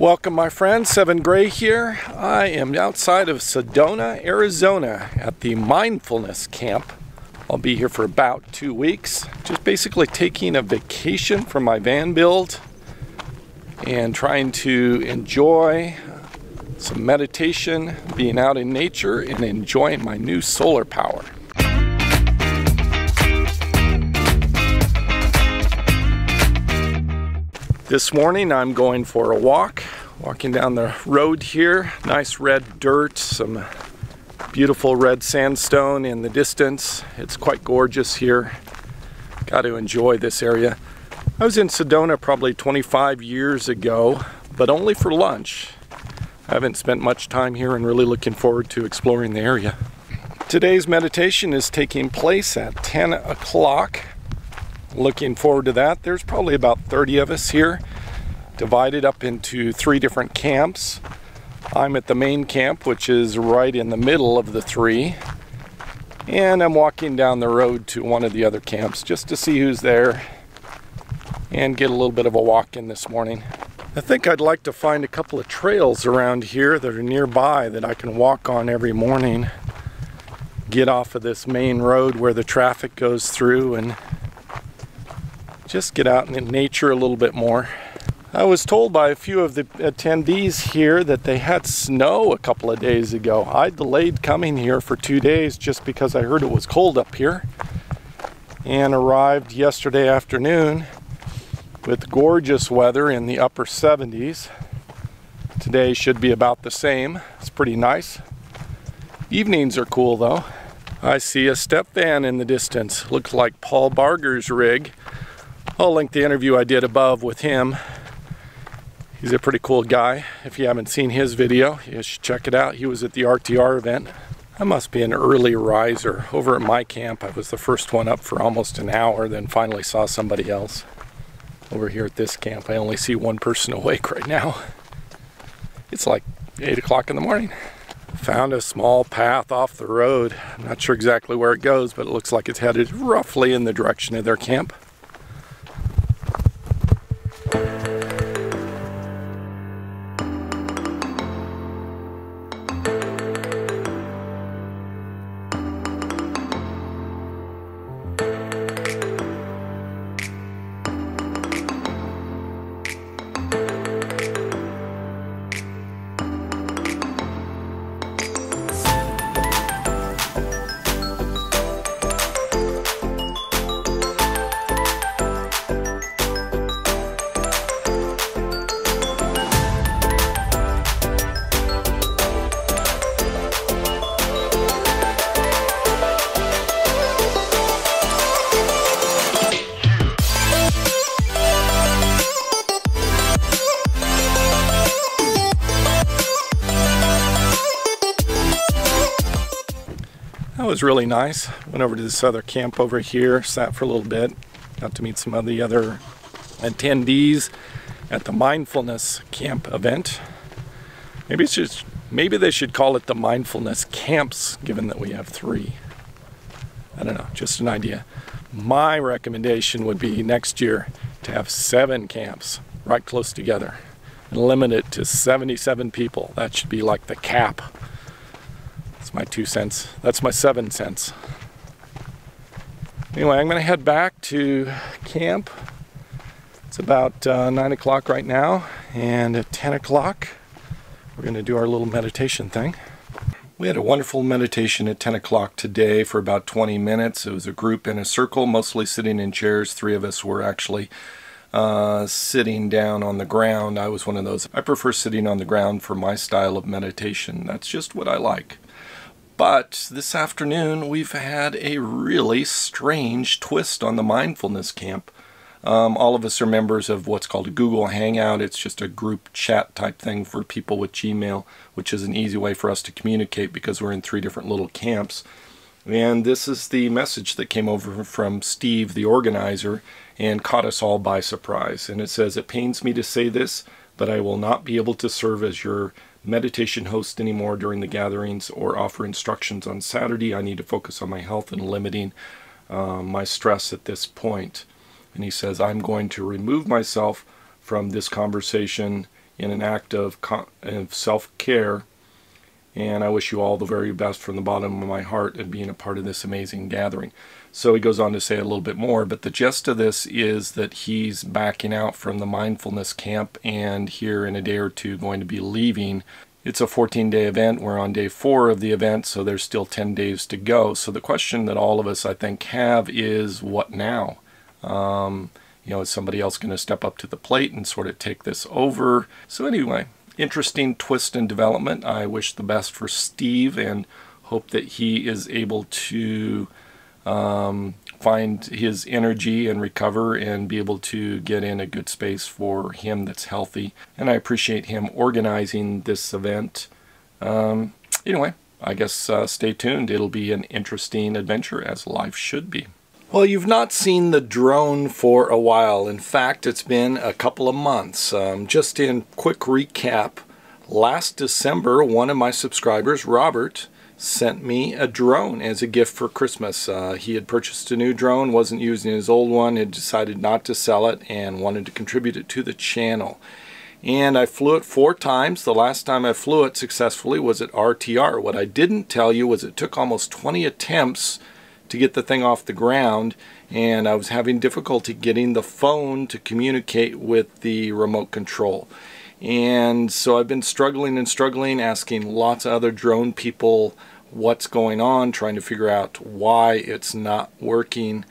Welcome my friends, Seven Gray here. I am outside of Sedona, Arizona at the Mindfulness camp. I'll be here for about 2 weeks. Just basically taking a vacation from my van build and trying to enjoy some meditation, being out in nature, and enjoying my new solar power. This morning I'm going for a walking down the road here. Nice red dirt, some beautiful red sandstone in the distance. It's quite gorgeous here. Got to enjoy this area. I was in Sedona probably 25 years ago, but only for lunch. I haven't spent much time here and really looking forward to exploring the area. Today's meditation is taking place at 10 o'clock. Looking forward to that. There's probably about 30 of us here, divided up into 3 different camps. I'm at the main camp, which is right in the middle of the 3. And I'm walking down the road to one of the other camps just to see who's there and get a little bit of a walk in this morning. I think I'd like to find a couple of trails around here that are nearby that I can walk on every morning. Get off of this main road where the traffic goes through and just get out in nature a little bit more. I was told by a few of the attendees here that they had snow a couple of days ago. I delayed coming here for 2 days just because I heard it was cold up here, and arrived yesterday afternoon with gorgeous weather in the upper 70s. Today should be about the same. It's pretty nice. Evenings are cool though. I see a step van in the distance. Looks like Paul Barger's rig. I'll link the interview I did above with him. He's a pretty cool guy. If you haven't seen his video, you should check it out. He was at the RTR event. I must be an early riser. Over at my camp, I was the first one up for almost an hour, then finally saw somebody else. Over here at this camp, I only see one person awake right now. It's like 8 o'clock in the morning. Found a small path off the road. I'm not sure exactly where it goes, but it looks like it's headed roughly in the direction of their camp. That was really nice. Went over to this other camp over here, sat for a little bit, got to meet some of the other attendees at the Mindfulness camp event. Maybe they should call it the Mindfulness camps, given that we have 3. I don't know, just an idea. My recommendation would be next year to have 7 camps right close together and limit it to 77 people. That should be like the cap. That's my 2 cents. That's my 7 cents. Anyway, I'm going to head back to camp. It's about 9 o'clock right now, and at 10 o'clock we're going to do our little meditation thing. We had a wonderful meditation at 10 o'clock today for about 20 minutes. It was a group in a circle, mostly sitting in chairs. 3 of us were actually sitting down on the ground. I was one of those. I prefer sitting on the ground for my style of meditation. That's just what I like. But this afternoon we've had a really strange twist on the mindfulness camp. All of us are members of what's called a Google Hangout. It's just a group chat type thing for people with Gmail, which is an easy way for us to communicate because we're in 3 different little camps. And this is the message that came over from Steve, the organizer, and caught us all by surprise. And it says, "It pains me to say this, but I will not be able to serve as your meditation host anymore during the gatherings or offer instructions on Saturday. I need to focus on my health and limiting my stress at this point." And he says, "I'm going to remove myself from this conversation in an act of self-care. And I wish you all the very best from the bottom of my heart in being a part of this amazing gathering. So he goes on to say a little bit more, but the gist of this is that he's backing out from the mindfulness camp, and here in a day or two going to be leaving. It's a 14-day event. We're on day 4 of the event, so there's still 10 days to go. So the question that all of us, I think, have is, what now? You know, is somebody else going to step up to the plate and sort of take this over? So anyway, interesting twist in development. I wish the best for Steve and hope that he is able to find his energy and recover and be able to get in a good space for him that's healthy. And I appreciate him organizing this event. Anyway, I guess stay tuned. It'll be an interesting adventure, as life should be. Well, you've not seen the drone for a while. In fact, it's been a couple of months. Just in quick recap, last December, one of my subscribers, Robert, sent me a drone as a gift for Christmas. He had purchased a new drone, wasn't using his old one, had decided not to sell it, and wanted to contribute it to the channel. And I flew it 4 times. The last time I flew it successfully was at RTR. What I didn't tell you was it took almost 20 attempts to get the thing off the ground, and I was having difficulty getting the phone to communicate with the remote control. And so I've been struggling and struggling, asking lots of other drone people what's going on, trying to figure out why it's not working.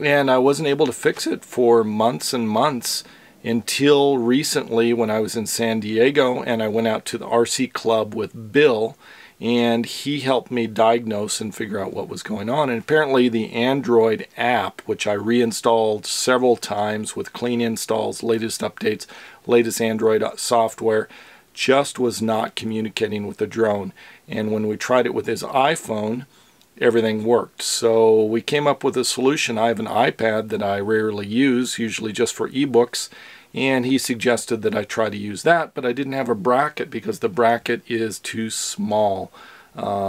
And I wasn't able to fix it for months and months until recently, when I was in San Diego and I went out to the RC club with Bill, and he helped me diagnose and figure out what was going on. And apparently the Android app, which I reinstalled several times with clean installs, latest updates, latest Android software, just was not communicating with the drone. And when we tried it with his iPhone, everything worked. So we came up with a solution. I have an iPad that I rarely use, usually just for ebooks, and he suggested that I try to use that, but I didn't have a bracket because the bracket is too small.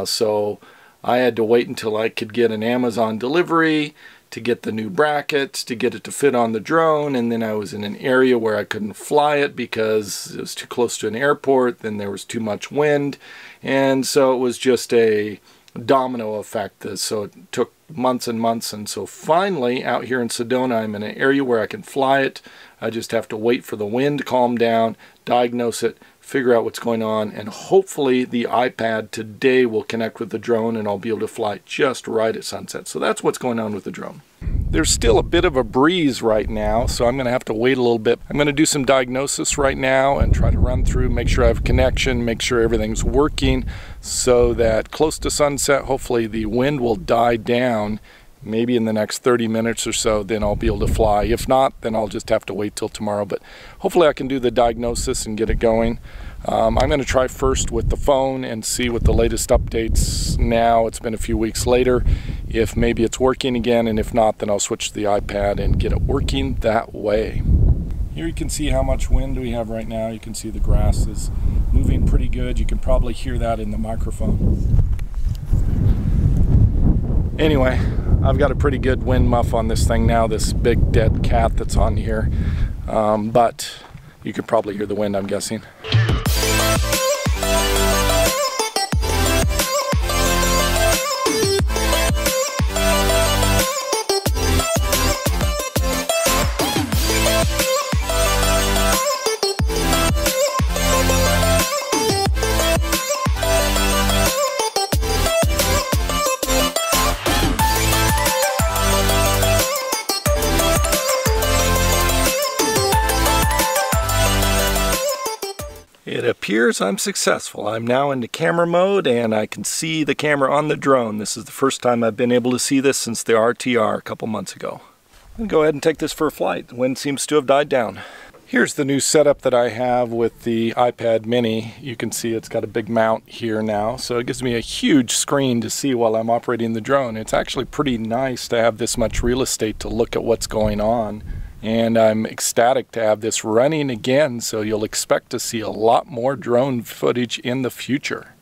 So I had to wait until I could get an Amazon delivery to get the new brackets, to get it to fit on the drone, and then I was in an area where I couldn't fly it because it was too close to an airport, then there was too much wind, and so it was just a domino effect. So it took months and months, and so finally out here in Sedona I'm in an area where I can fly it. I just have to wait for the wind to calm down, diagnose it, figure out what's going on, and hopefully the iPad today will connect with the drone and I'll be able to fly it just right at sunset. So that's what's going on with the drone. There's still a bit of a breeze right now, so I'm going to have to wait a little bit. I'm going to do some diagnosis right now and try to run through, make sure I have connection, make sure everything's working, so that close to sunset, hopefully the wind will die down, maybe in the next 30 minutes or so, then I'll be able to fly. If not, then I'll just have to wait till tomorrow, but hopefully I can do the diagnosis and get it going. I'm going to try first with the phone and see what the latest updates now. It's been a few weeks later, if maybe it's working again, and if not, then I'll switch to the iPad and get it working that way. Here you can see how much wind we have right now. You can see the grass is moving pretty good. You can probably hear that in the microphone. Anyway, I've got a pretty good wind muff on this thing now, this big dead cat that's on here, but you can probably hear the wind, I'm guessing. It appears I'm successful. I'm now into camera mode and I can see the camera on the drone. This is the first time I've been able to see this since the RTR a couple months ago. I'll go ahead and take this for a flight. The wind seems to have died down. Here's the new setup that I have with the iPad mini. You can see it's got a big mount here now, so it gives me a huge screen to see while I'm operating the drone. It's actually pretty nice to have this much real estate to look at what's going on. And I'm ecstatic to have this running again, so you'll expect to see a lot more drone footage in the future.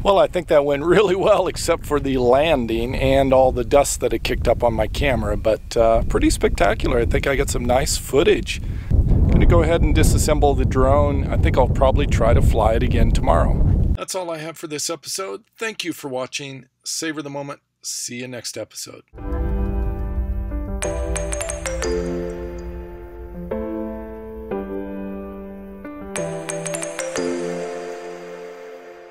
Well, I think that went really well, except for the landing and all the dust that it kicked up on my camera, but pretty spectacular. I think I got some nice footage. I'm gonna go ahead and disassemble the drone. I think I'll probably try to fly it again tomorrow. That's all I have for this episode. Thank you for watching. Savor the moment. See you next episode.